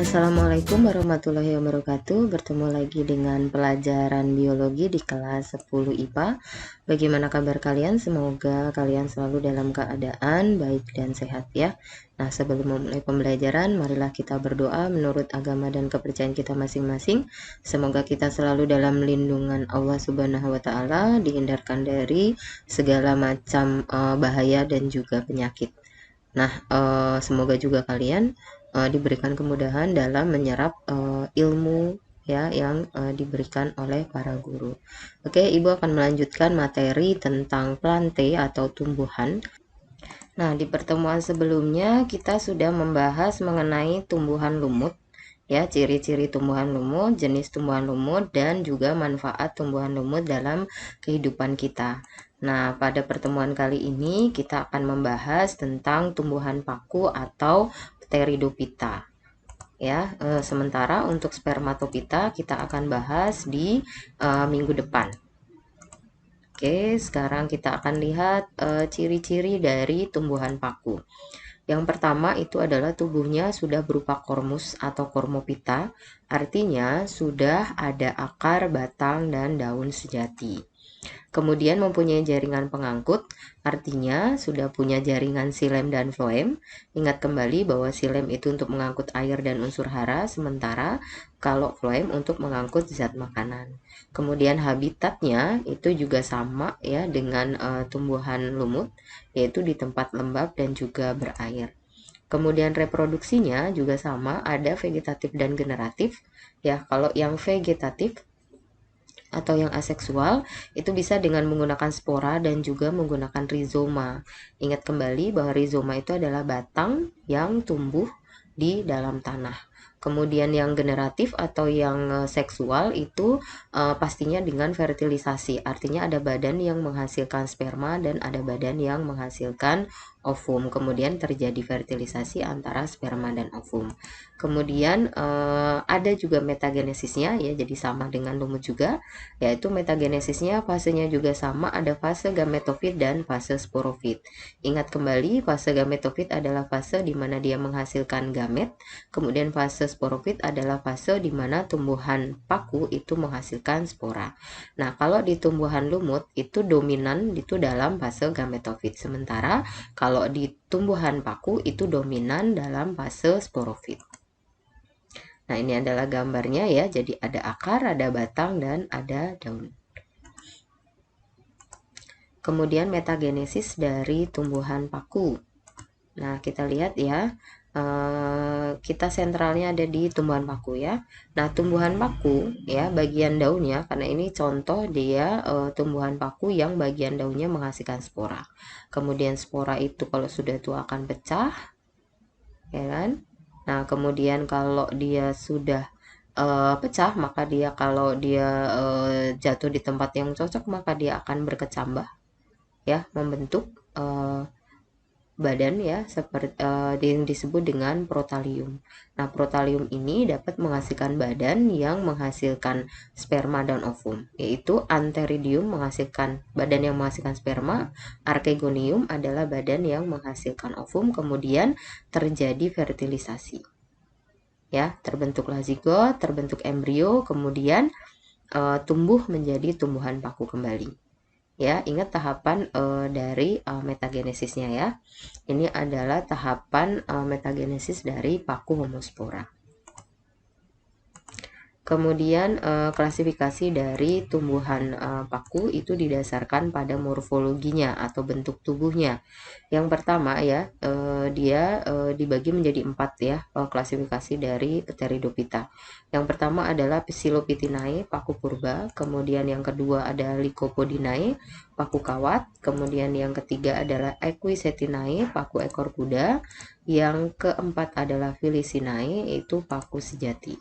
Assalamualaikum warahmatullahi wabarakatuh. Bertemu lagi dengan pelajaran biologi di kelas 10 IPA. Bagaimana kabar kalian? Semoga kalian selalu dalam keadaan baik dan sehat ya. Nah, sebelum memulai pembelajaran, marilah kita berdoa menurut agama dan kepercayaan kita masing-masing. Semoga kita selalu dalam lindungan Allah Subhanahu wa taala, dihindarkan dari segala macam bahaya dan juga penyakit. Nah, semoga juga kalian diberikan kemudahan dalam menyerap ilmu ya yang diberikan oleh para guru. Oke, Ibu akan melanjutkan materi tentang plante atau tumbuhan. Nah, di pertemuan sebelumnya kita sudah membahas mengenai tumbuhan lumut ya, ciri-ciri tumbuhan lumut, jenis tumbuhan lumut, dan juga manfaat tumbuhan lumut dalam kehidupan kita. Nah, pada pertemuan kali ini kita akan membahas tentang tumbuhan paku atau Pteridophyta. Ya, sementara untuk Spermatophyta kita akan bahas di minggu depan. Oke, sekarang kita akan lihat ciri-ciri dari tumbuhan paku. Yang pertama itu adalah tubuhnya sudah berupa kormus atau kormopita, artinya sudah ada akar, batang, dan daun sejati. Kemudian mempunyai jaringan pengangkut, artinya sudah punya jaringan xilem dan floem. Ingat kembali bahwa xilem itu untuk mengangkut air dan unsur hara, sementara kalau floem untuk mengangkut zat makanan. Kemudian habitatnya itu juga sama ya dengan tumbuhan lumut, yaitu di tempat lembab dan juga berair. Kemudian reproduksinya juga sama, ada vegetatif dan generatif. Ya, kalau yang vegetatif atau yang aseksual itu bisa dengan menggunakan spora dan juga menggunakan rizoma. Ingat kembali bahwa rizoma itu adalah batang yang tumbuh di dalam tanah. Kemudian yang generatif atau yang seksual itu pastinya dengan fertilisasi. Artinya ada badan yang menghasilkan sperma dan ada badan yang menghasilkan ovum. Kemudian terjadi fertilisasi antara sperma dan ovum. Kemudian ada juga metagenesisnya ya, jadi sama dengan lumut juga, yaitu metagenesisnya fasenya juga sama, ada fase gametofit dan fase sporofit. Ingat kembali, fase gametofit adalah fase di mana dia menghasilkan gamet, kemudian fase sporofit adalah fase di mana tumbuhan paku itu menghasilkan spora. Nah, kalau di tumbuhan lumut itu dominan itu dalam fase gametofit, sementara kalau di tumbuhan paku itu dominan dalam fase sporofit. Nah, ini adalah gambarnya ya. Jadi ada akar, ada batang, dan ada daun. Kemudian metagenesis dari tumbuhan paku. Nah, kita lihat ya. Kita sentralnya ada di tumbuhan paku ya. Nah, tumbuhan paku ya, bagian daunnya, karena ini contoh dia tumbuhan paku yang bagian daunnya menghasilkan spora. Kemudian spora itu kalau sudah tua akan pecah, ya kan? Nah, kemudian kalau dia sudah pecah, maka dia kalau dia jatuh di tempat yang cocok, maka dia akan berkecambah, ya, membentuk badan ya, seperti yang disebut dengan protalium. Nah, protalium ini dapat menghasilkan badan yang menghasilkan sperma dan ovum, yaitu antheridium menghasilkan badan yang menghasilkan sperma, archegonium adalah badan yang menghasilkan ovum, kemudian terjadi fertilisasi. Ya, terbentuklah zigot, terbentuk embrio, kemudian tumbuh menjadi tumbuhan paku kembali. Ya, ingat tahapan dari metagenesisnya ya. Ini adalah tahapan metagenesis dari paku homospora. Kemudian klasifikasi dari tumbuhan paku itu didasarkan pada morfologinya atau bentuk tubuhnya. Yang pertama ya, dia dibagi menjadi 4 ya, klasifikasi dari Pteridophyta. Yang pertama adalah Psilopitinae, paku purba. Kemudian yang kedua ada Lycopodinae, paku kawat. Kemudian yang ketiga adalah Equisetinae, paku ekor kuda. Yang keempat adalah Felicinae, yaitu paku sejati.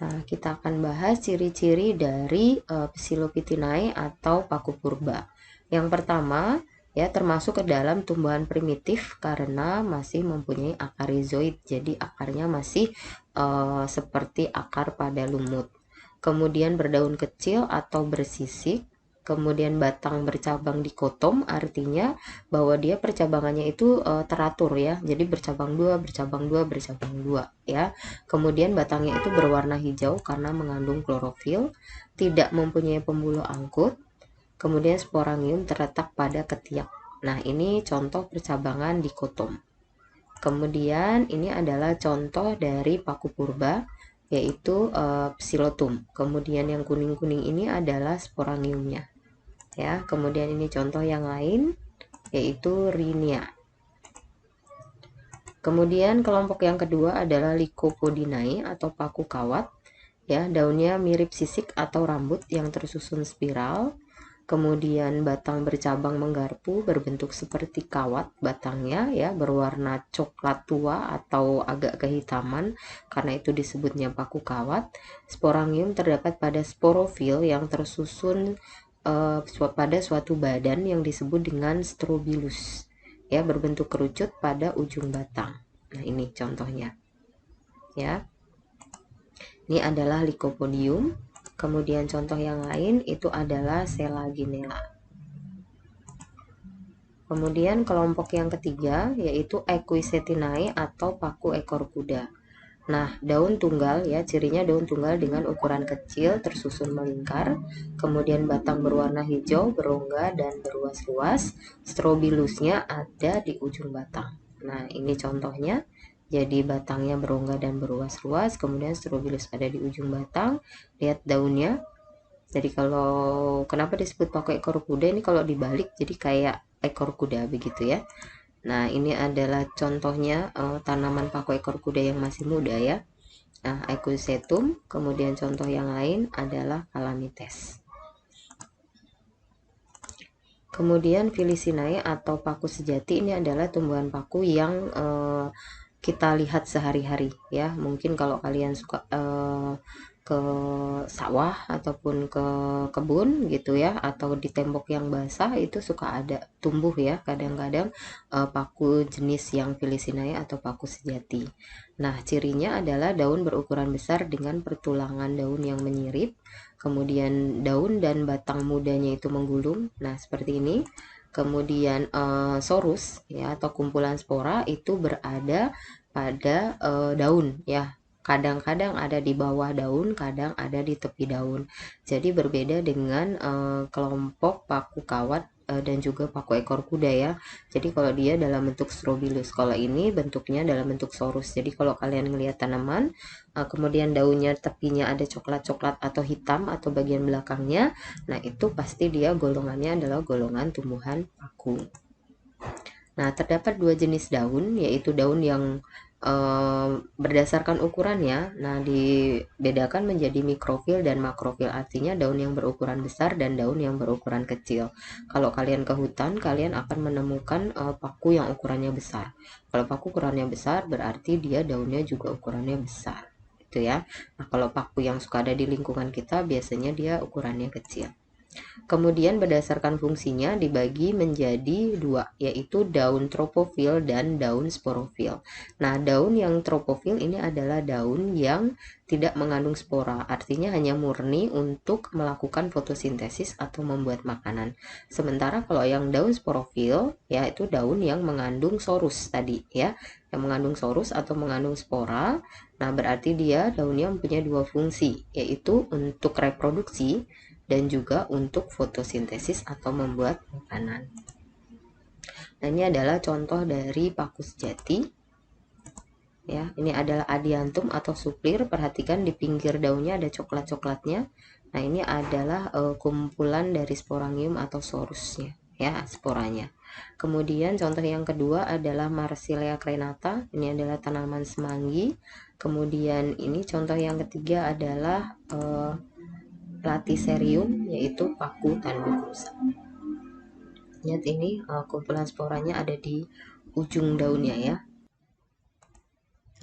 Nah, kita akan bahas ciri-ciri dari Psilopitinae atau paku purba. Yang pertama, ya, termasuk ke dalam tumbuhan primitif karena masih mempunyai akar rhizoid. Jadi akarnya masih seperti akar pada lumut. Kemudian berdaun kecil atau bersisik. Kemudian batang bercabang dikotom, artinya bahwa dia percabangannya itu teratur ya. Jadi bercabang dua, bercabang dua, bercabang dua ya. Kemudian batangnya itu berwarna hijau karena mengandung klorofil, tidak mempunyai pembuluh angkut. Kemudian sporangium terletak pada ketiak. Nah, ini contoh percabangan dikotom. Kemudian ini adalah contoh dari paku purba, yaitu psilotum. Kemudian yang kuning-kuning ini adalah sporangiumnya. Ya, kemudian ini contoh yang lain, yaitu Rhinia. Kemudian kelompok yang kedua adalah Lycopodinae atau paku kawat. Ya, daunnya mirip sisik atau rambut yang tersusun spiral. Kemudian batang bercabang menggarpu, berbentuk seperti kawat batangnya ya, berwarna coklat tua atau agak kehitaman, karena itu disebutnya paku kawat. Sporangium terdapat pada sporofil yang tersusun pada suatu badan yang disebut dengan strobilus ya, berbentuk kerucut pada ujung batang. Nah, ini contohnya ya. Ini adalah Lycopodium. Kemudian contoh yang lain itu adalah Selaginella. Kemudian kelompok yang ketiga yaitu Equisetinae atau paku ekor kuda. Nah, daun tunggal ya, cirinya daun tunggal dengan ukuran kecil tersusun melingkar, kemudian batang berwarna hijau, berongga dan berluas-luas, strobilusnya ada di ujung batang. Nah, ini contohnya. Jadi batangnya berongga dan berluas-luas, kemudian strobilus ada di ujung batang. Lihat daunnya. Jadi kalau kenapa disebut paku ekor kuda, ini kalau dibalik jadi kayak ekor kuda begitu ya. Nah, ini adalah contohnya tanaman paku ekor kuda yang masih muda ya. Nah, Equisetum. Kemudian contoh yang lain adalah Calamites. Kemudian Filicinae atau paku sejati, ini adalah tumbuhan paku yang kita lihat sehari-hari ya. Mungkin kalau kalian suka ke sawah ataupun ke kebun gitu ya, atau di tembok yang basah itu suka ada tumbuh ya kadang-kadang paku jenis yang Filicinae atau paku sejati. Nah, cirinya adalah daun berukuran besar dengan pertulangan daun yang menyirip, kemudian daun dan batang mudanya itu menggulung. Nah, seperti ini. Kemudian sorus ya atau kumpulan spora itu berada pada daun ya. Kadang-kadang ada di bawah daun, kadang ada di tepi daun. Jadi berbeda dengan kelompok paku kawat dan juga paku ekor kuda ya. Jadi kalau dia dalam bentuk strobilus, kalau ini bentuknya dalam bentuk sorus. Jadi kalau kalian melihat tanaman, kemudian daunnya tepinya ada coklat-coklat atau hitam atau bagian belakangnya, nah itu pasti dia golongannya adalah golongan tumbuhan paku. Nah, terdapat dua jenis daun, yaitu daun yang berdasarkan ukurannya, nah dibedakan menjadi mikrofil dan makrofil, artinya daun yang berukuran besar dan daun yang berukuran kecil. Kalau kalian ke hutan, kalian akan menemukan paku yang ukurannya besar. Kalau paku ukurannya besar, berarti dia daunnya juga ukurannya besar, gitu ya. Nah, kalau paku yang suka ada di lingkungan kita, biasanya dia ukurannya kecil. Kemudian berdasarkan fungsinya dibagi menjadi dua, yaitu daun tropofil dan daun sporofil. Nah, daun yang tropofil ini adalah daun yang tidak mengandung spora, artinya hanya murni untuk melakukan fotosintesis atau membuat makanan. Sementara kalau yang daun sporofil, yaitu daun yang mengandung sorus tadi ya, yang mengandung sorus atau mengandung spora. Nah, berarti dia daunnya mempunyai dua fungsi, yaitu untuk reproduksi dan juga untuk fotosintesis atau membuat makanan. Nah, ini adalah contoh dari paku sejati. Ya, ini adalah adiantum atau suplir. Perhatikan di pinggir daunnya ada coklat-coklatnya. Nah, ini adalah kumpulan dari sporangium atau sorusnya, ya, sporanya. Kemudian contoh yang kedua adalah Marsilea crenata. Ini adalah tanaman semanggi. Kemudian ini contoh yang ketiga adalah Platycerium, yaitu paku tanduk rusa. Lihat ini kumpulan sporanya ada di ujung daunnya ya.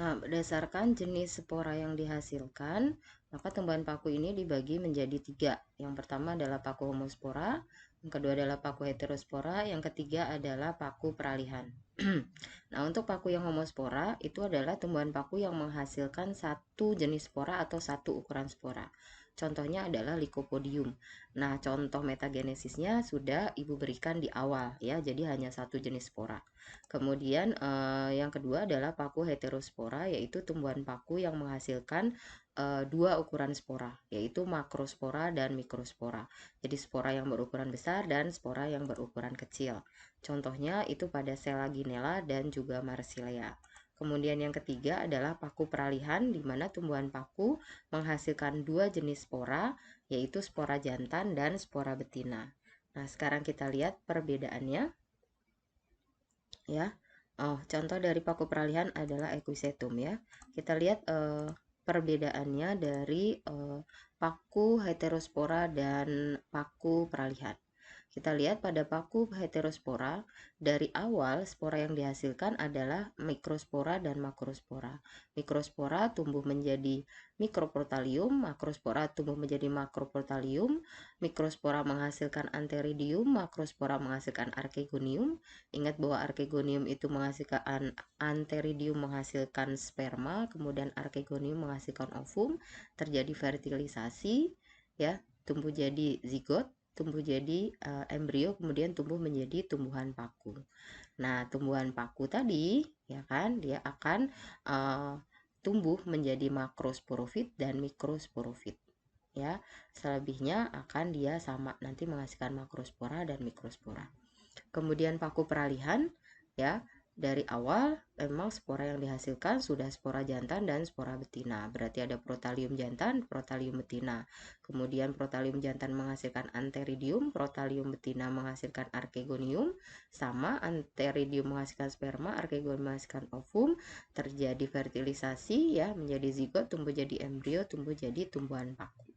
Nah, berdasarkan jenis spora yang dihasilkan, maka tumbuhan paku ini dibagi menjadi tiga. Yang pertama adalah paku homospora, yang kedua adalah paku heterospora, yang ketiga adalah paku peralihan. Nah, untuk paku yang homospora itu adalah tumbuhan paku yang menghasilkan satu jenis spora atau satu ukuran spora. Contohnya adalah Lycopodium. Nah, contoh metagenesisnya sudah Ibu berikan di awal ya, jadi hanya satu jenis spora. Kemudian yang kedua adalah paku heterospora, yaitu tumbuhan paku yang menghasilkan dua ukuran spora, yaitu makrospora dan mikrospora. Jadi spora yang berukuran besar dan spora yang berukuran kecil. Contohnya itu pada Selaginella dan juga Marsilea. Kemudian yang ketiga adalah paku peralihan, di mana tumbuhan paku menghasilkan dua jenis spora, yaitu spora jantan dan spora betina. Nah, sekarang kita lihat perbedaannya. Ya, contoh dari paku peralihan adalah Equisetum ya. Kita lihat perbedaannya dari paku heterospora dan paku peralihan. Kita lihat pada paku heterospora, dari awal spora yang dihasilkan adalah mikrospora dan makrospora. Mikrospora tumbuh menjadi mikroprotalium, makrospora tumbuh menjadi makroprotalium, mikrospora menghasilkan antheridium, makrospora menghasilkan archegonium. Ingat bahwa archegonium itu menghasilkan antheridium menghasilkan sperma, kemudian archegonium menghasilkan ovum, terjadi fertilisasi ya, tumbuh jadi zigot, tumbuh jadi embrio, kemudian tumbuh menjadi tumbuhan paku. Nah, tumbuhan paku tadi ya kan dia akan tumbuh menjadi makrosporofit dan mikrosporofit ya. Selebihnya akan dia sama nanti menghasilkan makrospora dan mikrospora. Kemudian paku peralihan ya, dari awal memang spora yang dihasilkan sudah spora jantan dan spora betina. Berarti ada protalium jantan, protalium betina. Kemudian protalium jantan menghasilkan antheridium, protalium betina menghasilkan archegonium, sama antheridium menghasilkan sperma, archegonium menghasilkan ovum, terjadi fertilisasi ya, menjadi zigot, tumbuh jadi embrio, tumbuh jadi tumbuhan paku.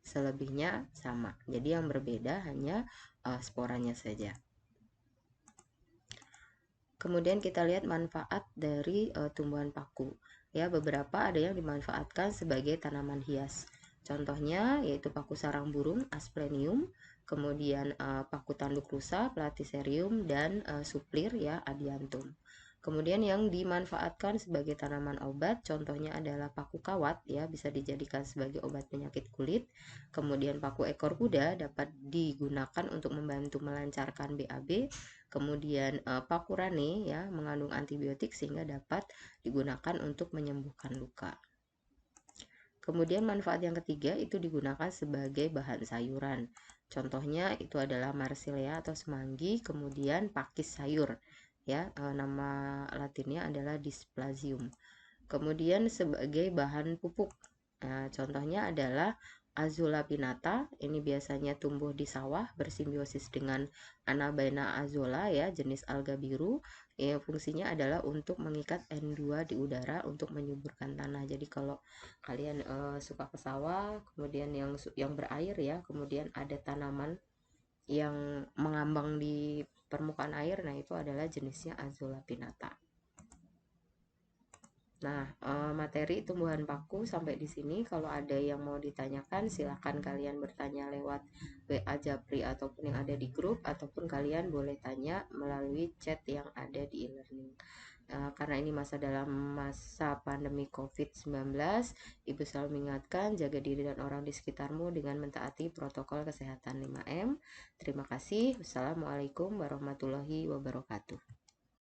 Selebihnya sama. Jadi yang berbeda hanya sporanya saja. Kemudian kita lihat manfaat dari tumbuhan paku. Ya, beberapa ada yang dimanfaatkan sebagai tanaman hias. Contohnya yaitu paku sarang burung Asplenium, kemudian paku tanduk rusa Platycerium, dan suplir ya Adiantum. Kemudian yang dimanfaatkan sebagai tanaman obat, contohnya adalah paku kawat ya, bisa dijadikan sebagai obat penyakit kulit. Kemudian paku ekor kuda dapat digunakan untuk membantu melancarkan BAB. Kemudian paku rane ya mengandung antibiotik sehingga dapat digunakan untuk menyembuhkan luka. Kemudian manfaat yang ketiga itu digunakan sebagai bahan sayuran. Contohnya itu adalah Marsilea atau semanggi, kemudian pakis sayur ya, nama latinnya adalah Dysplasium. Kemudian sebagai bahan pupuk, nah, contohnya adalah Azula pinnata, ini biasanya tumbuh di sawah bersimbiosis dengan Anabaena azolla ya, jenis alga biru. Ya, fungsinya adalah untuk mengikat N2 di udara untuk menyuburkan tanah. Jadi kalau kalian suka ke sawah, kemudian yang berair ya, kemudian ada tanaman yang mengambang di permukaan air, nah itu adalah jenisnya Azula pinnata. Nah, materi tumbuhan paku sampai di sini. Kalau ada yang mau ditanyakan, silakan kalian bertanya lewat WA Japri ataupun yang ada di grup, ataupun kalian boleh tanya melalui chat yang ada di e-learning. Karena ini dalam masa pandemi COVID-19, Ibu selalu mengingatkan jaga diri dan orang di sekitarmu dengan mentaati protokol kesehatan 5M. Terima kasih. Wassalamualaikum warahmatullahi wabarakatuh.